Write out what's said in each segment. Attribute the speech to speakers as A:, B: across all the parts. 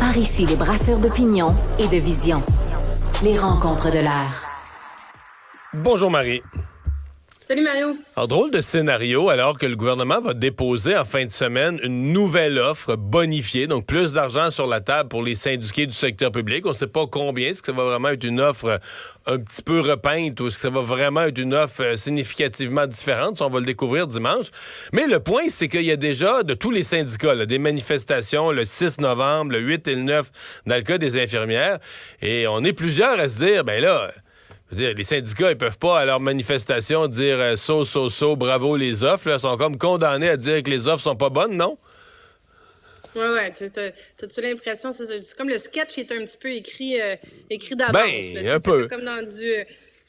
A: Par ici, les brasseurs d'opinion et de vision. Les rencontres de l'air.
B: Bonjour Marie.
C: Salut Mario.
B: Alors, drôle de scénario, alors que le gouvernement va déposer en fin de semaine une nouvelle offre bonifiée, donc plus d'argent sur la table pour les syndiqués du secteur public. On ne sait pas combien, est-ce que ça va vraiment être une offre un petit peu repeinte ou est-ce que ça va vraiment être une offre significativement différente? Ça, on va le découvrir dimanche. Mais le point, c'est qu'il y a déjà, de tous les syndicats, là, des manifestations le 6 novembre, le 8 et le 9, dans le cas des infirmières. Et on est plusieurs à se dire, ben là... les syndicats, ils peuvent pas, à leur manifestation, dire bravo les offres. Là, ils sont comme condamnés à dire que les offres sont pas bonnes, non?
C: Ouais. T'as-tu l'impression, c'est comme le sketch est un petit peu écrit d'avance.
B: Ben,
C: là,
B: un peu.
C: Comme dans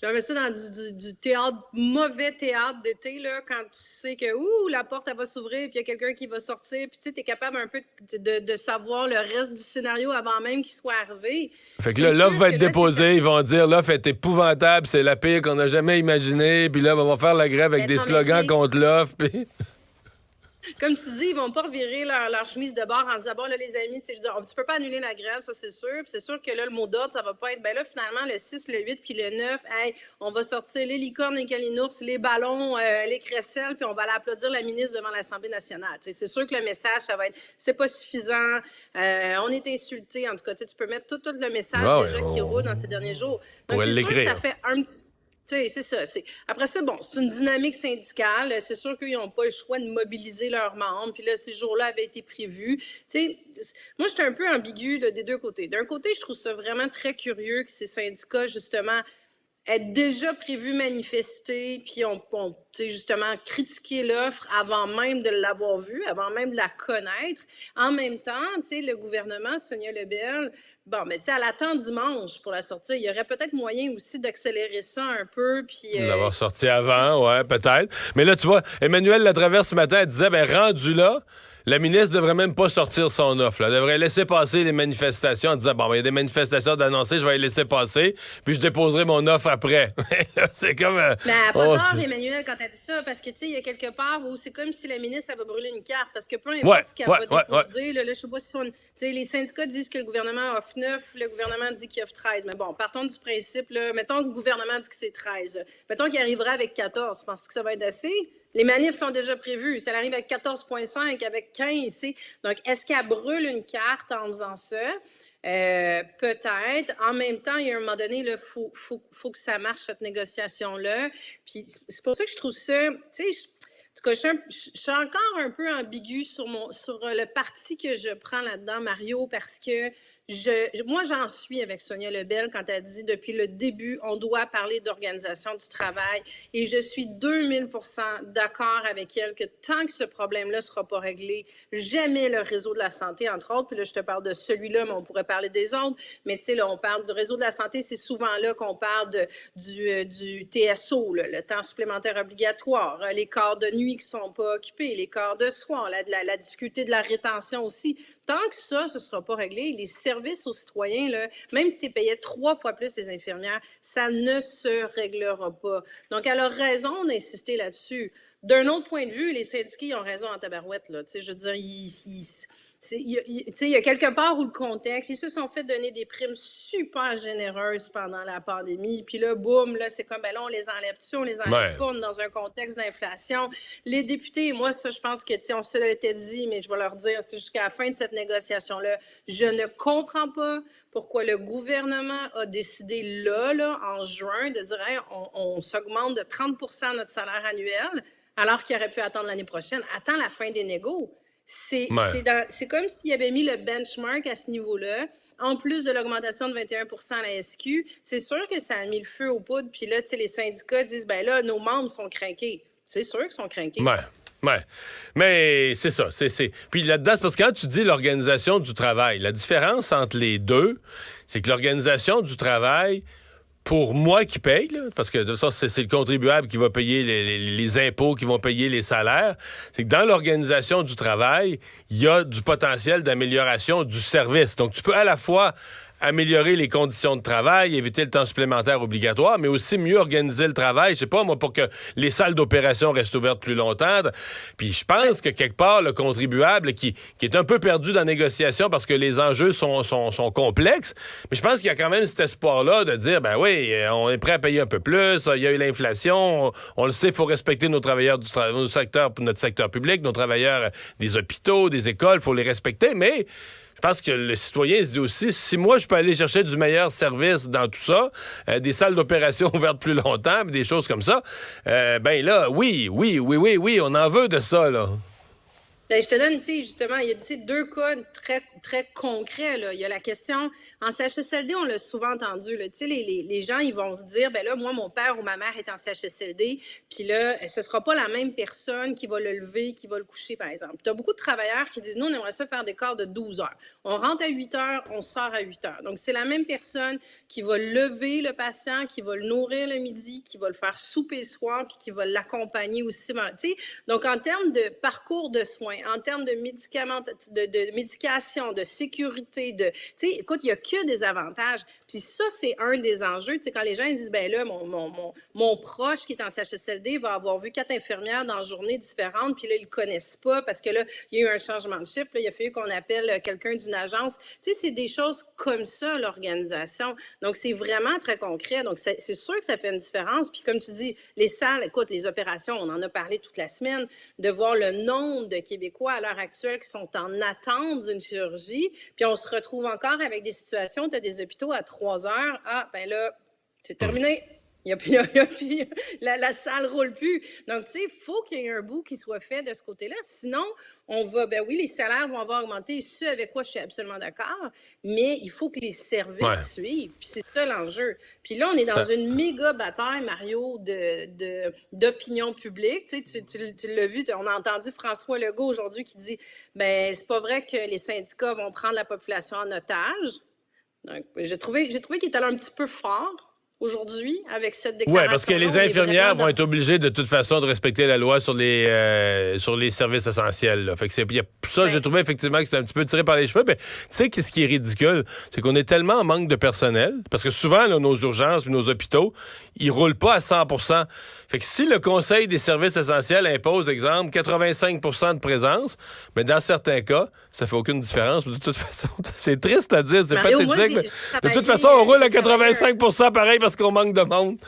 C: j'avais ça dans du théâtre, mauvais théâtre d'été, là, quand tu sais que la porte, elle va s'ouvrir, puis il y a quelqu'un qui va sortir, puis tu sais, t'es capable un peu de savoir le reste du scénario avant même qu'il soit arrivé.
B: Fait que là, l'offre va être déposée, ils vont dire l'offre est épouvantable, c'est la pire qu'on a jamais imaginée, puis là, on va faire la grève avec des slogans contre l'offre, puis...
C: Comme tu dis, ils vont pas revirer leur chemise de bord en disant, bon, là, les amis, tu peux pas annuler la grève, ça, c'est sûr. Puis c'est sûr que là, le mot d'ordre, ça va pas être, ben là, finalement, le 6, le 8, puis le 9, hey, on va sortir les licornes, les calinours, les ballons, les crécelles, puis on va aller applaudir la ministre devant l'Assemblée nationale. T'sais, c'est sûr que le message, ça va être, c'est pas suffisant, on est insulté. En tout cas, tu peux mettre tout le message qui roule dans ces derniers jours. Donc, c'est sûr que ça fait un petit... C'est ça. Après ça, bon, c'est une dynamique syndicale. C'est sûr qu'ils n'ont pas le choix de mobiliser leurs membres. Puis là, ces jours-là avaient été prévus. Moi, j'étais un peu ambiguë des deux côtés. D'un côté, je trouve ça vraiment très curieux que ces syndicats, justement, aient déjà prévu manifester, puis on justement critiquer l'offre avant même de l'avoir vue, avant même de la connaître. En même temps, le gouvernement, Sonia Lebel, elle attend dimanche pour la sortir. Il y aurait peut-être moyen aussi d'accélérer ça un peu. Puis
B: l'avoir sorti avant, ouais, peut-être. Mais là, tu vois, Emmanuel Latraverse ce matin, elle disait, rendu là, la ministre devrait même pas sortir son offre. Là. Elle devrait laisser passer les manifestations en disant, il y a des manifestations d'annoncer, je vais les laisser passer, puis je déposerai mon offre après. C'est comme...
C: Mais elle n'a pas tort, Emmanuel, quand elle dit ça, parce que, il y a quelque part où c'est comme si la ministre, elle va brûler une carte, parce que peu importe ce qu'elle va déposer, là, je sais pas si les syndicats disent que le gouvernement offre 9, le gouvernement dit qu'il offre 13. Mais bon, partons du principe, là, mettons que le gouvernement dit que c'est 13. Mettons qu'il arrivera avec 14. Penses-tu que ça va être assez? Les manifs sont déjà prévus. Si elle arrive avec 14,5, avec 15, donc est-ce qu'elle brûle une carte en faisant ça? Peut-être. En même temps, il y a un moment donné, il faut que ça marche, cette négociation-là. Puis c'est pour ça que je trouve ça, en tout cas, je suis encore un peu ambiguë sur le parti que je prends là-dedans, Mario, parce que moi, j'en suis avec Sonia Lebel quand elle dit depuis le début, on doit parler d'organisation du travail. Et je suis 2000% d'accord avec elle que tant que ce problème-là ne sera pas réglé, jamais le réseau de la santé, entre autres, puis là, je te parle de celui-là, mais on pourrait parler des autres, mais tu sais, là, on parle du réseau de la santé, c'est souvent là qu'on parle du TSO, là, le temps supplémentaire obligatoire, les quarts de nuit qui ne sont pas occupés, les quarts de soir, la difficulté de la rétention aussi. Tant que ça, ce ne sera pas réglé, les services aux citoyens, là, même si tu payais 3 fois plus les infirmières, ça ne se réglera pas. Donc, elle a raison d'insister là-dessus. D'un autre point de vue, les syndiqués ont raison en tabarouette. Là. Je veux dire, il y a quelque part où le contexte, ils se sont fait donner des primes super généreuses pendant la pandémie. Puis là, boum, là, c'est comme, là, on les enlève dessus, on les enlève pas, dans un contexte d'inflation. Les députés, moi, ça, je pense que, on se l'était dit, mais je vais leur dire, jusqu'à la fin de cette négociation-là, je ne comprends pas pourquoi le gouvernement a décidé là, en juin, de dire, hey, on s'augmente de 30 % notre salaire annuel, alors qu'il aurait pu attendre l'année prochaine. Attends la fin des négos. C'est comme s'il avait mis le benchmark à ce niveau-là, en plus de l'augmentation de 21 % à la SQ. C'est sûr que ça a mis le feu aux poudres. Puis là, les syndicats disent, là, nos membres sont craqués. C'est sûr qu'ils sont craqués.
B: Ouais. Mais c'est ça. Puis là-dedans, c'est parce que quand tu dis l'organisation du travail, la différence entre les deux, c'est que l'organisation du travail... Pour moi qui paye, là, parce que de ça, c'est le contribuable qui va payer les impôts, qui vont payer les salaires, c'est que dans l'organisation du travail, il y a du potentiel d'amélioration du service. Donc, tu peux à la fois améliorer les conditions de travail, éviter le temps supplémentaire obligatoire, mais aussi mieux organiser le travail, je sais pas, moi, pour que les salles d'opération restent ouvertes plus longtemps. Puis je pense que quelque part, le contribuable qui est un peu perdu dans la négociation parce que les enjeux sont complexes, mais je pense qu'il y a quand même cet espoir-là de dire, ben oui, on est prêt à payer un peu plus, il y a eu l'inflation, on le sait, il faut respecter nos travailleurs notre secteur public, nos travailleurs des hôpitaux, des écoles, il faut les respecter, mais je pense que le citoyen se dit aussi, si moi, je peux aller chercher du meilleur service dans tout ça, des salles d'opération ouvertes plus longtemps, des choses comme ça, ben là, oui, on en veut de ça, là.
C: Ben, je te donne, justement, il y a deux cas très, très concrets, là. Il y a la question, en CHSLD, on l'a souvent entendu, là, les gens, ils vont se dire, ben là, moi, mon père ou ma mère est en CHSLD, puis là, ce sera pas la même personne qui va le lever, qui va le coucher, par exemple. Tu as beaucoup de travailleurs qui disent, nous, on aimerait ça faire des quarts de 12 heures. On rentre à 8 heures, on sort à 8 heures. Donc, c'est la même personne qui va lever le patient, qui va le nourrir le midi, qui va le faire souper le soir, puis qui va l'accompagner aussi. Donc, en termes de parcours de soins, en termes de médicaments, de médication, de sécurité, écoute, il n'y a que des avantages. Puis ça, c'est un des enjeux. Quand les gens ils disent, ben là, mon proche qui est en CHSLD va avoir vu 4 infirmières dans une journée différente, puis là, ils ne le connaissent pas parce que là, il y a eu un changement de chiffre, là, il a fallu qu'on appelle quelqu'un d'une agence. C'est des choses comme ça, l'organisation. Donc, c'est vraiment très concret. Donc, c'est sûr que ça fait une différence. Puis comme tu dis, les salles, écoute, les opérations, on en a parlé toute la semaine, de voir le nombre de Québécois à l'heure actuelle qui sont en attente d'une chirurgie, puis on se retrouve encore avec des situations, tu as des hôpitaux à 3 heures, ben là, c'est terminé. La salle roule plus. Donc, il faut qu'il y ait un bout qui soit fait de ce côté-là. Sinon, on va, ben oui, les salaires vont avoir augmenté, ce avec quoi je suis absolument d'accord, mais il faut que les services suivent. Puis c'est ça l'enjeu. Puis là, on est dans une méga bataille, Mario, d'opinion publique. Tu l'as vu, on a entendu François Legault aujourd'hui qui dit, ben c'est pas vrai que les syndicats vont prendre la population en otage. Donc, j'ai trouvé qu'il était allé un petit peu fort aujourd'hui, avec cette déclaration.
B: Oui, parce que les infirmières vont être obligées de toute façon de respecter la loi sur les services essentiels. Là. Fait que ça, j'ai trouvé effectivement que c'était un petit peu tiré par les cheveux. Mais tu sais, ce qui est ridicule, c'est qu'on est tellement en manque de personnel, parce que souvent, là, nos urgences et nos hôpitaux, ils roulent pas à 100%. Fait que si le Conseil des services essentiels impose, exemple, 85 de présence, mais dans certains cas, ça fait aucune différence. De toute façon, c'est triste à dire, c'est pathétique, mais de toute façon, on roule à 85 pareil parce qu'on manque de monde.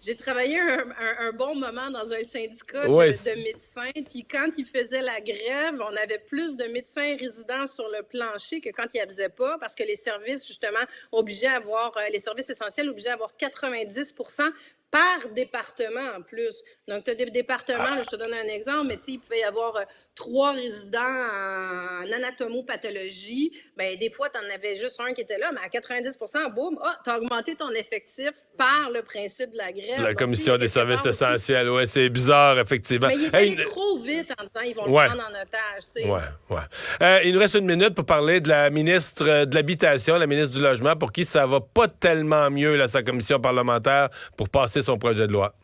C: J'ai travaillé un bon moment dans un syndicat de médecins, puis quand ils faisaient la grève, on avait plus de médecins résidents sur le plancher que quand ils ne faisaient pas, parce que les services, justement, les services essentiels obligeaient à avoir 90% par département en plus. Donc, tu as des départements, là, je te donne un exemple, mais il pouvait y avoir 3 résidents en anatomopathologie. Bien, des fois, tu en avais juste un qui était là, mais à 90%, boum, tu as augmenté ton effectif par le principe de la grève. La
B: Commission des services essentiels, oui, c'est bizarre, effectivement.
C: Mais il est allé trop vite en temps, ils vont le prendre en otage.
B: Oui. Il nous reste une minute pour parler de la ministre de l'Habitation, la ministre du Logement, pour qui ça va pas tellement mieux, là, sa commission parlementaire, pour passer son projet de loi.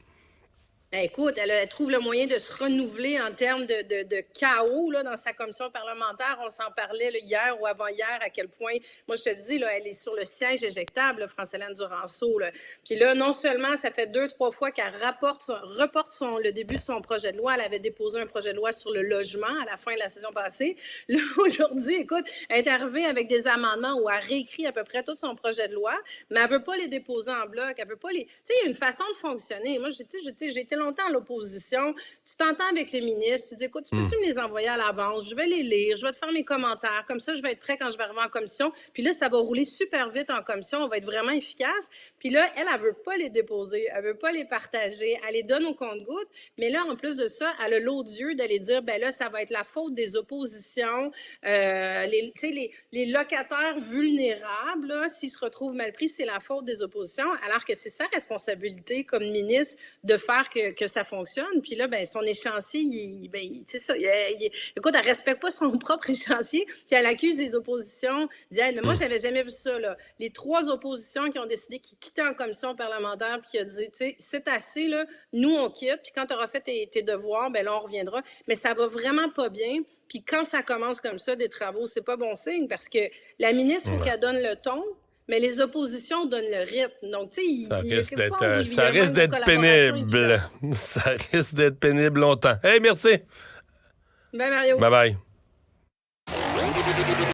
C: Écoute, elle trouve le moyen de se renouveler en termes de chaos là, dans sa commission parlementaire. On s'en parlait là, hier ou avant-hier, à quel point, moi je te dis, là, elle est sur le siège éjectable, France-Hélène Duranceau. Là. Puis là, non seulement ça fait 2-3 fois qu'elle reporte le début de son projet de loi, elle avait déposé un projet de loi sur le logement à la fin de la saison passée. Là, aujourd'hui, écoute, elle est arrivée avec des amendements où elle réécrit à peu près tout son projet de loi, mais elle veut pas les déposer en bloc, elle veut pas les... Tu sais, il y a une façon de fonctionner. Moi, j'ai été longtemps à l'opposition, tu t'entends avec les ministres, tu dis, écoute, peux-tu me les envoyer à l'avance? Je vais les lire, je vais te faire mes commentaires, comme ça, je vais être prêt quand je vais arriver en commission. Puis là, ça va rouler super vite en commission, on va être vraiment efficace. Puis là, elle veut pas les déposer, elle veut pas les partager, elle les donne au compte-gouttes. Mais là, en plus de ça, elle a l'odieux d'aller dire, ben là, ça va être la faute des oppositions, les locataires vulnérables, là, s'ils se retrouvent mal pris, c'est la faute des oppositions, alors que c'est sa responsabilité comme ministre de faire que ça fonctionne. Puis là, ben son échéancier, c'est ça. Écoute, elle respecte pas son propre échéancier, puis elle accuse des oppositions. Elle dit, hey, mais moi, j'avais jamais vu ça, là. Les 3 oppositions qui ont décidé qu'ils quittaient en commission parlementaire, puis qui a dit, tu sais, c'est assez, là, nous, on quitte, puis quand tu auras fait tes devoirs, ben là, on reviendra. Mais ça va vraiment pas bien. Puis quand ça commence comme ça, des travaux, c'est pas bon signe parce que la ministre, il faut qu'elle donne le ton, mais les oppositions donnent le rythme. Donc, tu sais,
B: ça risque d'être pénible. Ça risque d'être pénible longtemps. Hey, merci.
C: Bye, Mario.
B: Bye-bye.